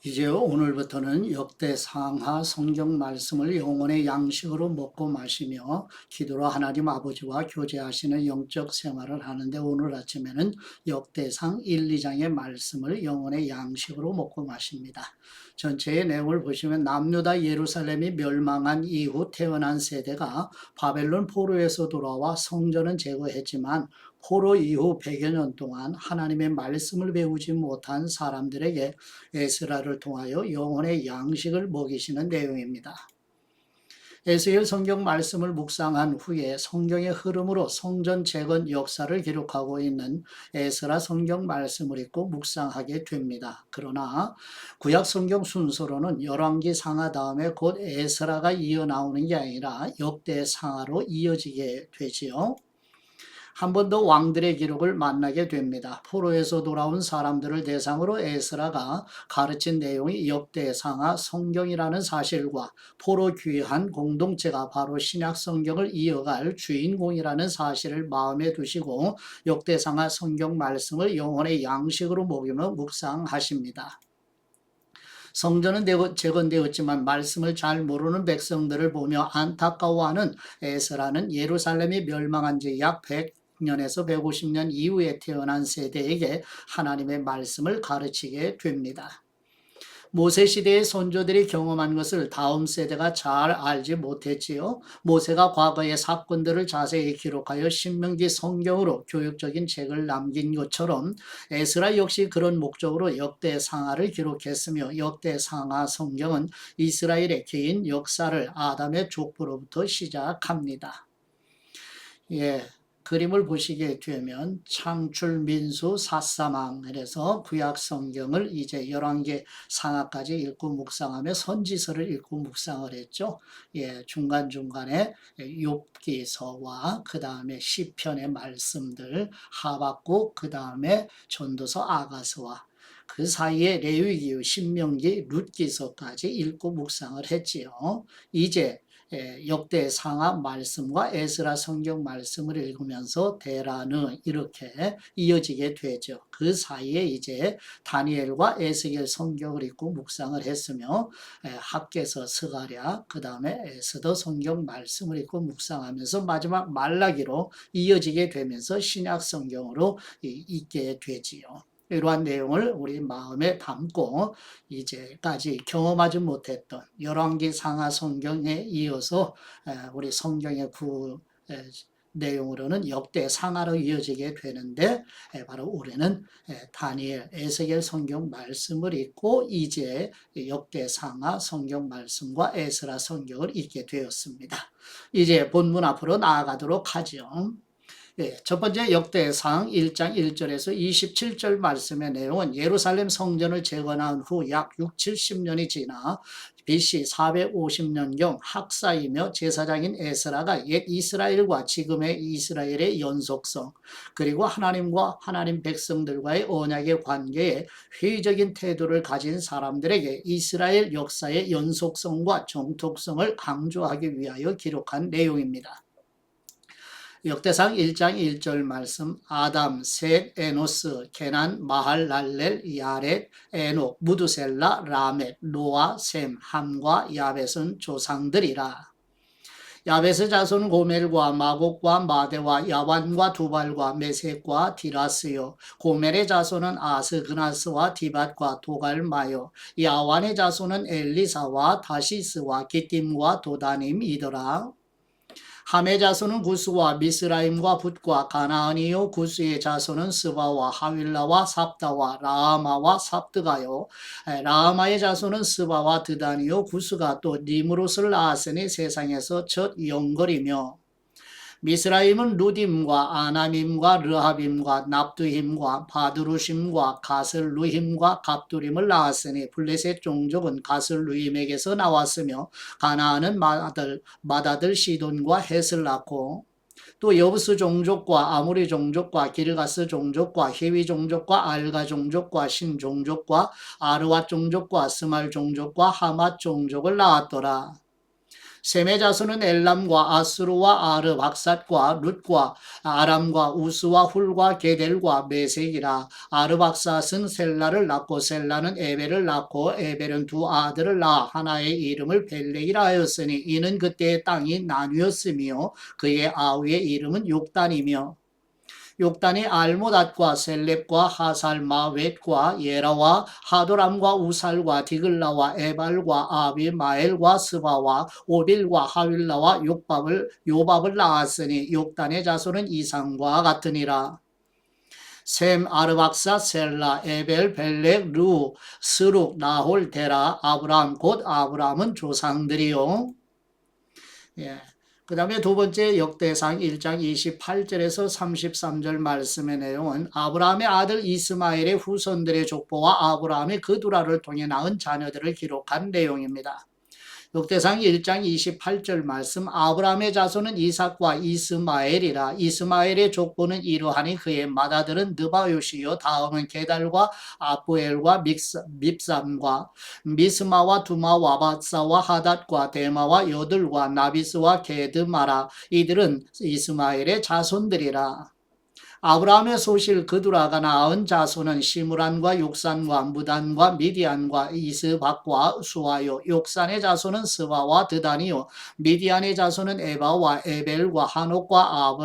이제 오늘부터는 역대상하 성경 말씀을 영혼의 양식으로 먹고 마시며 기도로 하나님 아버지와 교제하시는 영적 생활을 하는데, 오늘 아침에는 역대상 1, 2장의 말씀을 영혼의 양식으로 먹고 마십니다. 전체의 내용을 보시면 남유다 예루살렘이 멸망한 이후 태어난 세대가 바벨론 포로에서 돌아와 성전은 제거했지만 포로 이후 100여 년 동안 하나님의 말씀을 배우지 못한 사람들에게 에스라를 통하여 영혼의 양식을 먹이시는 내용입니다. 에스겔 성경 말씀을 묵상한 후에 성경의 흐름으로 성전 재건 역사를 기록하고 있는 에스라 성경 말씀을 읽고 묵상하게 됩니다. 그러나 구약 성경 순서로는 열왕기 상하 다음에 곧 에스라가 이어 나오는 게 아니라 역대 상하로 이어지게 되지요. 한 번 더 왕들의 기록을 만나게 됩니다. 포로에서 돌아온 사람들을 대상으로 에스라가 가르친 내용이 역대상하 성경이라는 사실과 포로 귀한 공동체가 바로 신약 성경을 이어갈 주인공이라는 사실을 마음에 두시고 역대상하 성경 말씀을 영혼의 양식으로 먹이며 묵상하십니다. 성전은 재건되었지만 말씀을 잘 모르는 백성들을 보며 안타까워하는 에스라는 예루살렘이 멸망한 지 약 100년에서 150년 이후에 태어난 세대에게 하나님의 말씀을 가르치게 됩니다. 모세 시대의 선조들이 경험한 것을 다음 세대가 잘 알지 못했지요. 모세가 과거의 사건들을 자세히 기록하여 신명기 성경으로 교육적인 책을 남긴 것처럼 에스라 역시 그런 목적으로 역대상하를 기록했으며, 역대상하 성경은 이스라엘의 개인 역사를 아담의 족보로부터 시작합니다. 그림을 보시게 되면 창출, 민수, 사사망, 그래서 구약 성경을 이제 열왕기 상하까지 읽고 묵상하며 선지서를 읽고 묵상을 했죠. 중간중간에 욥기서와 그 다음에 시편의 말씀들, 하박국, 그 다음에 전도서 아가서와 그 사이에 레위기, 신명기, 룻기서까지 읽고 묵상을 했지요. 이제 역대 상하 말씀과 에스라 성경 말씀을 읽으면서 데라느 이렇게 이어지게 되죠. 그 사이에 이제 다니엘과 에스겔 성경을 읽고 묵상을 했으며, 학개서, 스가랴, 그 다음에 에스더 성경 말씀을 읽고 묵상하면서 마지막 말라기로 이어지게 되면서 신약 성경으로 읽게 되지요. 이러한 내용을 우리 마음에 담고 이제까지 경험하지 못했던 열왕기 상하 성경에 이어서 우리 성경의 내용으로는 역대 상하로 이어지게 되는데, 바로 우리는 다니엘, 에스겔 성경 말씀을 읽고 이제 역대 상하 성경 말씀과 에스라 성경을 읽게 되었습니다. 이제 본문 앞으로 나아가도록 하죠. 첫 번째 역대상 1장 1절에서 27절 말씀의 내용은 예루살렘 성전을 재건한 후 약 6, 70년이 지나 BC 450년경 학사이며 제사장인 에스라가 옛 이스라엘과 지금의 이스라엘의 연속성, 그리고 하나님과 하나님 백성들과의 언약의 관계에 회의적인 태도를 가진 사람들에게 이스라엘 역사의 연속성과 정통성을 강조하기 위하여 기록한 내용입니다. 역대상 1장 1절 말씀, 아담, 셋, 에노스, 게난, 마할랄렐, 야렛, 에녹, 무두셀라, 라멧, 노아, 셈, 함과 야벳은 조상들이라. 야벳의 자손은 고멜과 마곡과 마대와 야완과 두발과 메색과 디라스요. 고멜의 자손은 아스그나스와 디밧과 도갈마요. 야완의 자손은 엘리사와 다시스와 기띔과 도다님이더라. 함의 자손은 구스와 미스라임과 붓과 가나안이요. 구스의 자손은 스바와 하윌라와 삽다와 라하마와 삽드가요. 라하마의 자손은 스바와 드단이요. 구스가 또 니므롯을 낳았으니 세상에서 첫 영걸이며, 미스라임은 루딤과 아나밈과 르하빔과 납두힘과 바드루심과 가슬루힘과 갑두림을 낳았으니 블레셋 종족은 가슬루힘에게서 나왔으며, 가나안은 맏아들 시돈과 헷을 낳고, 또 여부스 종족과 아모리 종족과 기르가스 종족과 히위 종족과 알가 종족과 신 종족과 아르왓 종족과 스말 종족과 하맛 종족을 낳았더라. 셈의 자손은 엘람과 아스루와 아르, 박삿과 룻과 아람과 우스와 훌과 게델과 메색이라. 아르 박삿은 셀라를 낳고 셀라는 에벨을 낳고 에벨은 두 아들을 낳아 하나의 이름을 벨렉이라 하였으니 이는 그때의 땅이 나뉘었으며 그의 아우의 이름은 욕단이며 욕단이 알모닷과 셀렙과 하살마웻과 예라와 하도람과 우살과 디글라와 에발과 아비마엘과 스바와 오빌과 하윌라와 요밥을 낳았으니 욕단의 자손은 이상과 같으니라. 셈, 아르박사, 셀라, 에벨, 벨렉, 루, 스룩, 나홀, 데라, 아브람, 곧 아브람은 조상들이요. 예. 그 다음에 두 번째 역대상 1장 28절에서 33절 말씀의 내용은 아브라함의 아들 이스마엘의 후손들의 족보와 아브라함의 그두라를 통해 낳은 자녀들을 기록한 내용입니다. 역대상 1장 28절 말씀 아브라함의 자손은 이삭과 이스마엘이라. 이스마엘의 족보는 이러하니 그의 맏아들은 느바요시요 다음은 게달과 아부엘과 밉삼과 미스마와 두마와 바사와 하닷과 데마와 여들과 나비스와 게드마라. 이들은 이스마엘의 자손들이라. 아브라함의 소실 그두라가 낳은 자손은 시므란과 욕산과 무단과 미디안과 이스박과 수아요. 욕산의 자손은 스바와 드단이요. 미디안의 자손은 에바와 에벨과 한옥과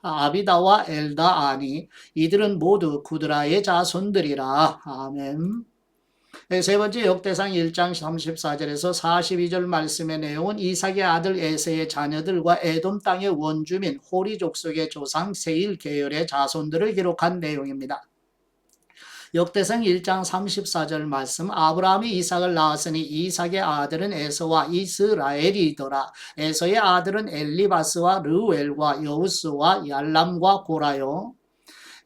아비다와 엘다아니. 이들은 모두 구드라의 자손들이라. 아멘. 세 번째 역대상 1장 34절에서 42절 말씀의 내용은 이삭의 아들 에세의 자녀들과 에돔 땅의 원주민 호리 족속의 조상 세일 계열의 자손들을 기록한 내용입니다. 역대상 1장 34절 말씀 아브라함이 이삭을 낳았으니 이삭의 아들은 에서와 이스라엘이더라. 에서의 아들은 엘리바스와 르웰과 여우스와 얄람과 고라요.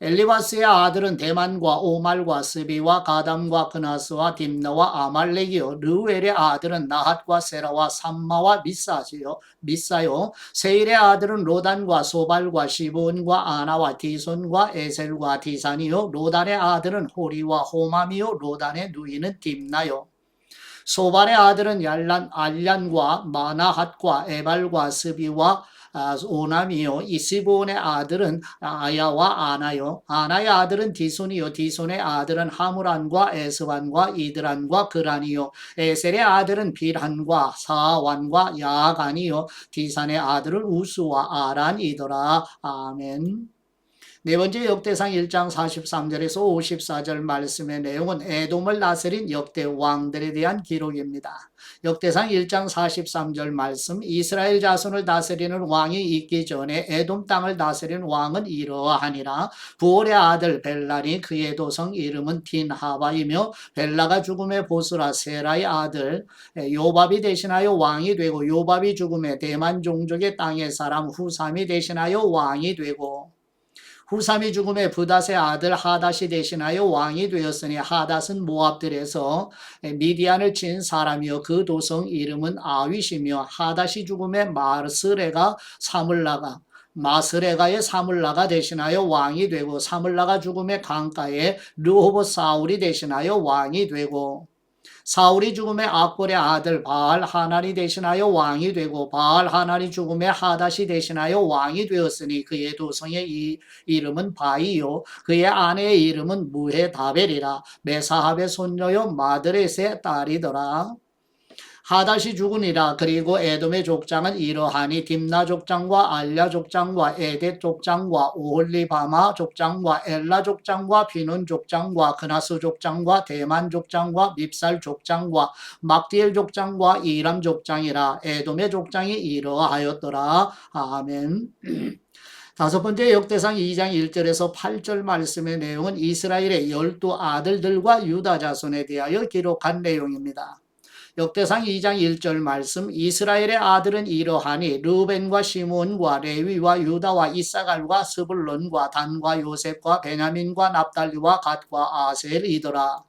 엘리바스의 아들은 대만과 오말과 스비와 가담과 그나스와 딥나와 아말렉이요. 르웰의 아들은 나핫과 세라와 삼마와 미사요. 세일의 아들은 로단과 소발과 시브온과 아나와 디손과 에셀과 디산이요. 로단의 아들은 호리와 호맘이요. 로단의 누이는 딥나요. 소발의 아들은 알란과 마나핫과 에발과 스비와 오남이요. 이스본의 아들은 아야와 아나요. 아나의 아들은 디손이요. 디손의 아들은 하무란과 에스반과 이드란과 그란이요. 에셀의 아들은 빌한과 사완과 야간이요. 디산의 아들은 우스와 아란이더라. 아멘. 네 번째 역대상 1장 43절에서 54절 말씀의 내용은 에돔을 다스린 역대 왕들에 대한 기록입니다. 역대상 1장 43절 말씀 이스라엘 자손을 다스리는 왕이 있기 전에 에돔 땅을 다스린 왕은 이러하니라. 부올의 아들 벨라니 그의 도성 이름은 딘하바이며 벨라가 죽음에 보스라 세라의 아들 요밥이 대신하여 왕이 되고 요밥이 죽음에 대만 종족의 땅의 사람 후삼이 대신하여 왕이 되고 후삼이 죽음에 부닷의 아들 하닷이 대신하여 왕이 되었으니 하닷은 모압들에서 미디안을 친 사람이요 그 도성 이름은 아윗이며 하닷이 죽음에 마스레가의 사물라가 대신하여 왕이 되고 사물라가 죽음에 강가에 르호보 사울이 대신하여 왕이 되고 사울이 죽음에 악볼의 아들 바알 하나니 대신하여 왕이 되고 바알 하나니 죽음에 하닷이 대신하여 왕이 되었으니 그의 도성의 이름은 바이요 그의 아내의 이름은 무헤다벨이라. 메사합의 손녀요 마드렛의 딸이더라. 하닷이 죽으니라. 그리고 에돔의 족장은 이러하니 딥나 족장과 알랴 족장과 에뎃 족장과 오홀리바마 족장과 엘라 족장과 비눈 족장과 그나스 족장과 대만 족장과 밉살 족장과 막디엘 족장과 이람 족장이라. 에돔의 족장이 이러하였더라. 아멘. 다섯 번째 역대상 2장 1절에서 8절 말씀의 내용은 이스라엘의 12 아들들과 유다 자손에 대하여 기록한 내용입니다. 역대상 2장 1절 말씀 이스라엘의 아들은 이러하니 르벤과 시몬과 레위와 유다와 이사갈과 스불론과 단과 요셉과 베냐민과 납달리와 갓과 아셀이더라.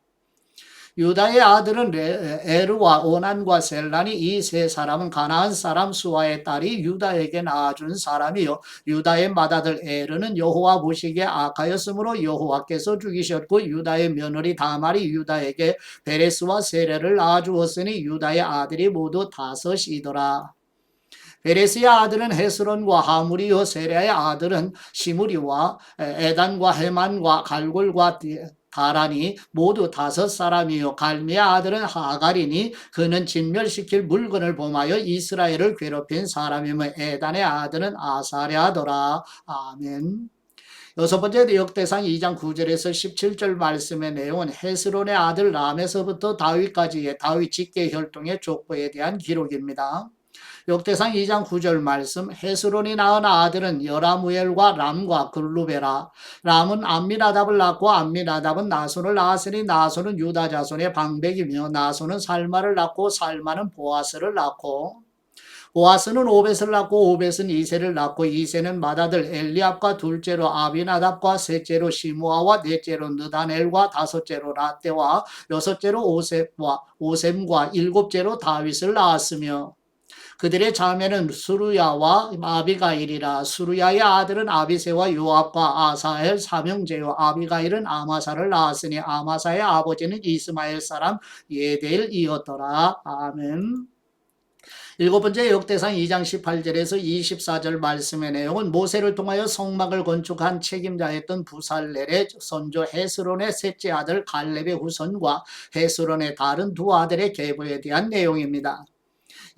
유다의 아들은 에르와 오난과 셀란이 이 세 사람은 가나안 사람 수아의 딸이 유다에게 낳아준 사람이요 유다의 맏아들 에르는 여호와 보시기에 악하였으므로 여호와께서 죽이셨고 유다의 며느리 다말이 유다에게 베레스와 세레를 낳아주었으니 유다의 아들이 모두 5이더라. 베레스의 아들은 헤스론과 하물이요 세랴의 아들은 시므리와 에단과 헤만과 갈골과 다란이 모두 5사람이요 갈미의 아들은 하갈이니 그는 진멸시킬 물건을 범하여 이스라엘을 괴롭힌 사람이며 에단의 아들은 아사랴더라. 아멘. 여섯 번째 역대상 2장 9절에서 17절 말씀의 내용은 헤스론의 아들 람에서부터 다윗까지의 다윗 직계 혈통의 족보에 대한 기록입니다. 역대상 2장 9절 말씀 헤스론이 낳은 아들은 여라무엘과 람과 글루베라. 람은 암미나답을 낳고 암미나답은 나손을 낳았으니 나손은 유다 자손의 방백이며 나손은 살마를 낳고 살마는 보아스를 낳고 보아스는 오벳을 낳고 오벳은 이세를 낳고 이세는 맏아들 엘리압과 둘째로 아비나답과 셋째로 시므아와 넷째로 느다넬과 다섯째로 라떼와 여섯째로 오셈과 일곱째로 다윗을 낳았으며 그들의 자매는 수루야와 아비가일이라. 수루야의 아들은 아비세와 요압과 아사엘 삼형제요 아비가일은 아마사를 낳았으니 아마사의 아버지는 이스마엘 사람 예델이었더라. 아멘. 일곱 번째 역대상 2장 18절에서 24절 말씀의 내용은 모세를 통하여 성막을 건축한 책임자였던 부살렐의 선조 헤스론의 셋째 아들 갈렙의 후손과 헤스론의 다른 두 아들의 계보에 대한 내용입니다.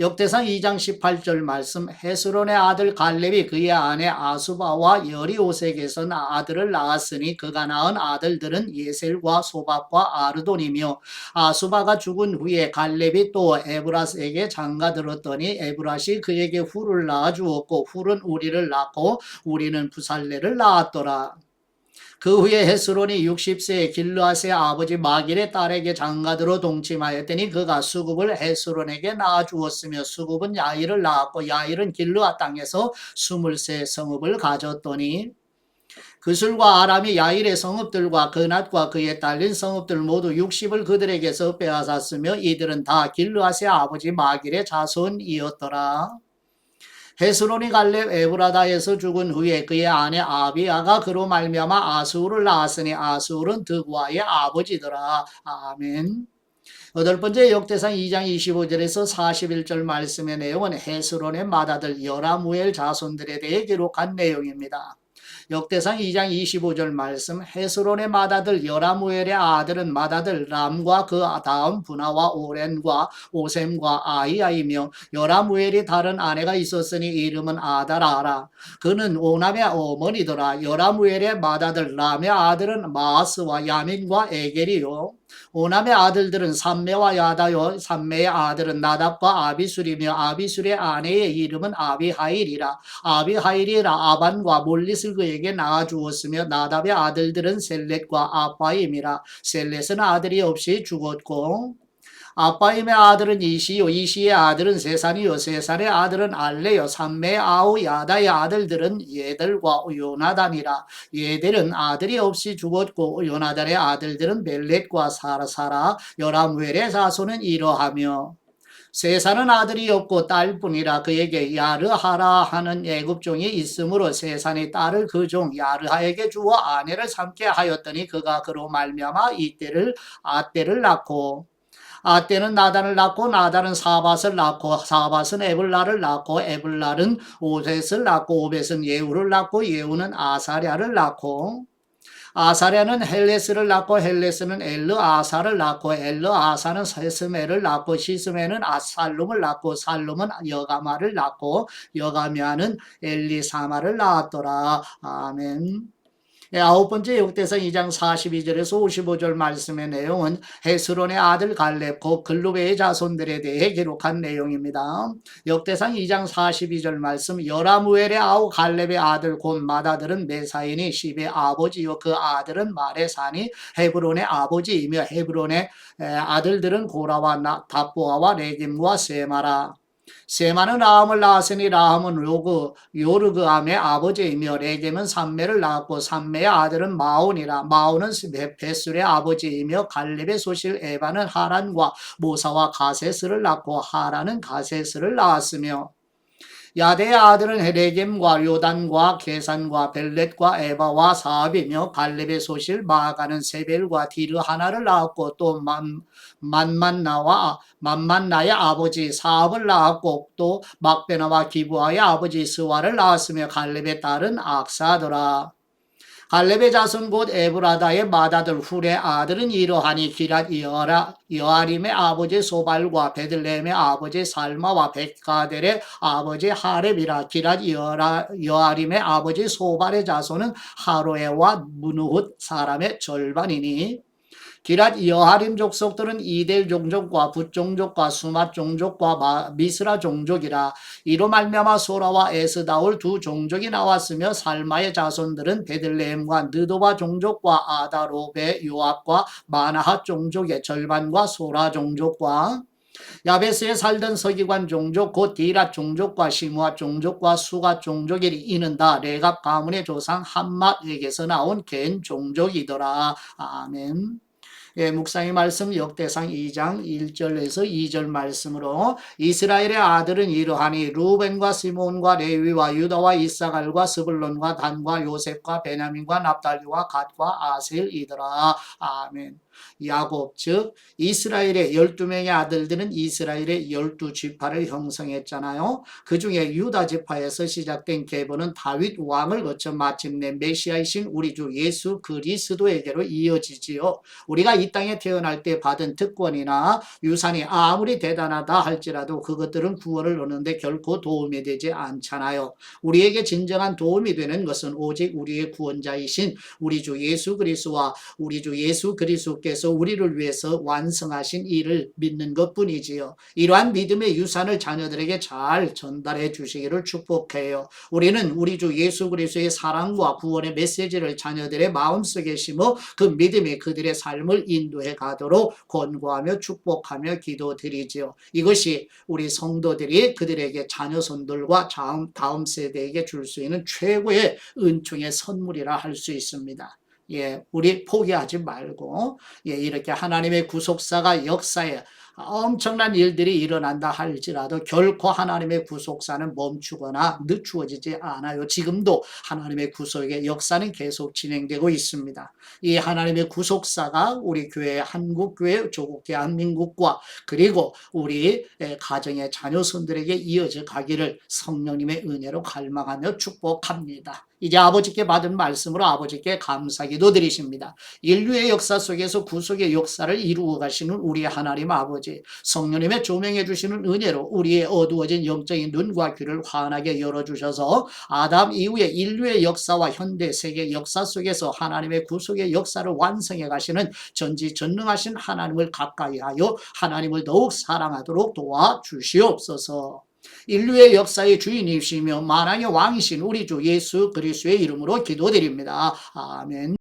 역대상 2장 18절 말씀 헤스론의 아들 갈렙이 그의 아내 아수바와 여리오색에서 아들을 낳았으니 그가 낳은 아들들은 예셀과 소박과 아르돈이며 아수바가 죽은 후에 갈렙이 또 에브라스에게 장가들었더니 에브라시 그에게 훌을 낳아 주었고 훌은 우리를 낳고 우리는 부살레를 낳았더라. 그 후에 헤스론이 60세에 길르앗의 아버지 마길의 딸에게 장가들어 동침하였더니 그가 수굽을 헤스론에게 낳아주었으며 수굽은 야일을 낳았고 야일은 길르앗 땅에서 23 성읍을 가졌더니 그술과 아람이 야일의 성읍들과 그낫과 그에 딸린 성읍들 모두 60을 그들에게서 빼앗았으며 이들은 다 길르앗의 아버지 마길의 자손이었더라. 헤스론이 갈렙 에브라다에서 죽은 후에 그의 아내 아비아가 그로 말미암아 아수르를 낳았으니 아수르는 드구아의 아버지더라. 아멘. 여덟 번째 역대상 2장 25절에서 41절 말씀의 내용은 헤스론의 맏아들 여라무엘 자손들에 대해 기록한 내용입니다. 역대상 2장 25절 말씀 헤스론의 맏아들 여라무엘의 아들은 맏아들 람과 그 다음 분하와 오렌과 오셈과 아이아이며 여라무엘이 다른 아내가 있었으니 이름은 아다라라. 그는 오남의 어머니더라. 여라무엘의 맏아들 람의 아들은 마아스와 야민과 에겔이요. 오남의 아들들은 삼매와 야다요. 삼매의 아들은 나답과 아비술이며 아비술의 아내의 이름은 아비하일이라. 아비하일이라 아반과 몰릿을 그에게 낳아주었으며 나답의 아들들은 셀렛과 아빠임이라. 셀렛은 아들이 없이 죽었고 아빠임의 아들은 이시요 이시의 아들은 세산이요 세산의 아들은 알레요 삼매의 아우 야다의 아들들은 예들과 요나단이라. 예들은 아들이 없이 죽었고 요나단의 아들들은 벨렛과 사라 여라무엘의 자손은 이러하며 세산은 아들이 없고 딸뿐이라. 그에게 야르하라 하는 애굽종이 있으므로 세산이 딸을 그 종 야르하에게 주어 아내를 삼게 하였더니 그가 그로 말미암아 이때를 아떼를 낳고 아떼는 나단을 낳고 나단은 사밧을 낳고 사밧은 에블라를 낳고 에블라는 오벳을 낳고 오벳은 예후를 낳고 예후는 아사랴를 낳고 아사랴는 헬레스를 낳고 헬레스는 엘르 아사를 낳고 엘르 아사는 시스메를 낳고 시스메는 살룸을 낳고 살룸은 여가마를 낳고 여가미아는 엘리사마를 낳았더라. 아멘. 아홉 번째 역대상 2장 42절에서 55절 말씀의 내용은 헤스론의 아들 갈렙 곧 글루베의 자손들에 대해 기록한 내용입니다. 역대상 2장 42절 말씀 여라무엘의 아우 갈렙의 아들 곧 맏아들은 메사인이 십의 아버지요 그 아들은 마레산이 헤브론의 아버지이며 헤브론의 아들들은 고라와 답보아와 레김과 세마라. 세마는 라함을 낳았으니 라함은 요르그암의 아버지이며 레겜은 삼매를 낳았고 삼매의 아들은 마온이라. 마온은 베술의 아버지이며 갈렙의 소실 에바는 하란과 모사와 가세스를 낳고 하란은 가세스를 낳았으며 야대의 아들은 헤레겜과 요단과 게산과 벨렛과 에바와 사압이며 갈렙의 소실 마아가는 세벨과 디르 하나를 낳았고 또 만만나의 아버지 사압을 낳았고 또 막베나와 기부아의 아버지 스와를 낳았으며 갈렙의 딸은 악사더라. 갈렙의 자손 곧 에브라다의 맏아들 훌의 아들은 이러하니 기랏 여아림의 아버지 소발과 베들레헴의 아버지 살마와 백가델의 아버지 하렙이라. 기랏 여아림의 아버지 소발의 자손은 하로에와 무누훗 사람의 절반이니 기랏 여하림 족속들은 이델 종족과 붓 종족과 수맛 종족과 미스라 종족이라. 이로 말미암아 소라와 에스다올 두 종족이 나왔으며 살마의 자손들은 베들레헴과 느도바 종족과 아다로베 요압과 마나핫 종족의 절반과 소라 종족과 야베스에 살던 서기관 종족 곧 디랏 종족과 시므아 종족과 수가 종족이니 이는 다 레갑 가문의 조상 함맛에게서 나온 겐 종족이더라. 아멘. 예, 묵상의 말씀 역대상 2장 1절에서 2절 말씀으로 이스라엘의 아들은 이러하니 루벤과 시몬과 레위와 유다와 이사갈과 스불론과 단과 요셉과 베냐민과 납달리와 갓과 아셀이더라. 아멘. 야곱 즉 이스라엘의 12명의 아들들은 이스라엘의 12지파를 형성했잖아요. 그 중에 유다 지파에서 시작된 계보는 다윗 왕을 거쳐 마침내 메시아이신 우리 주 예수 그리스도에게로 이어지지요. 우리가 이 땅에 태어날 때 받은 특권이나 유산이 아무리 대단하다 할지라도 그것들은 구원을 얻는데 결코 도움이 되지 않잖아요. 우리에게 진정한 도움이 되는 것은 오직 우리의 구원자이신 우리 주 예수 그리스도와 우리 주 예수 그리스도께서 우리를 위해서 완성하신 일을 믿는 것뿐이지요. 이러한 믿음의 유산을 자녀들에게 잘 전달해 주시기를 축복해요. 우리는 우리 주 예수 그리스도의 사랑과 구원의 메시지를 자녀들의 마음속에 심어 그 믿음이 그들의 삶을 인도해 가도록 권고하며 축복하며 기도드리지요. 이것이 우리 성도들이 그들에게 자녀손들과 다음 세대에게 줄 수 있는 최고의 은총의 선물이라 할 수 있습니다. 예, 우리 포기하지 말고, 예, 이렇게 하나님의 구속사가 역사에 엄청난 일들이 일어난다 할지라도 결코 하나님의 구속사는 멈추거나 늦추어지지 않아요. 지금도 하나님의 구속의 역사는 계속 진행되고 있습니다. 이 하나님의 구속사가 우리 교회, 한국교회, 조국교회, 한민국과 그리고 우리 가정의 자녀손들에게 이어져 가기를 성령님의 은혜로 갈망하며 축복합니다. 이제 아버지께 받은 말씀으로 아버지께 감사기도 드리십니다. 인류의 역사 속에서 구속의 역사를 이루어 가시는 우리 하나님 아버지, 성령님의 조명해 주시는 은혜로 우리의 어두워진 영적인 눈과 귀를 환하게 열어주셔서 아담 이후에 인류의 역사와 현대 세계 역사 속에서 하나님의 구속의 역사를 완성해 가시는 전지전능하신 하나님을 가까이 하여 하나님을 더욱 사랑하도록 도와주시옵소서. 인류의 역사의 주인이시며 만왕의 왕이신 우리 주 예수 그리스도의 이름으로 기도드립니다. 아멘.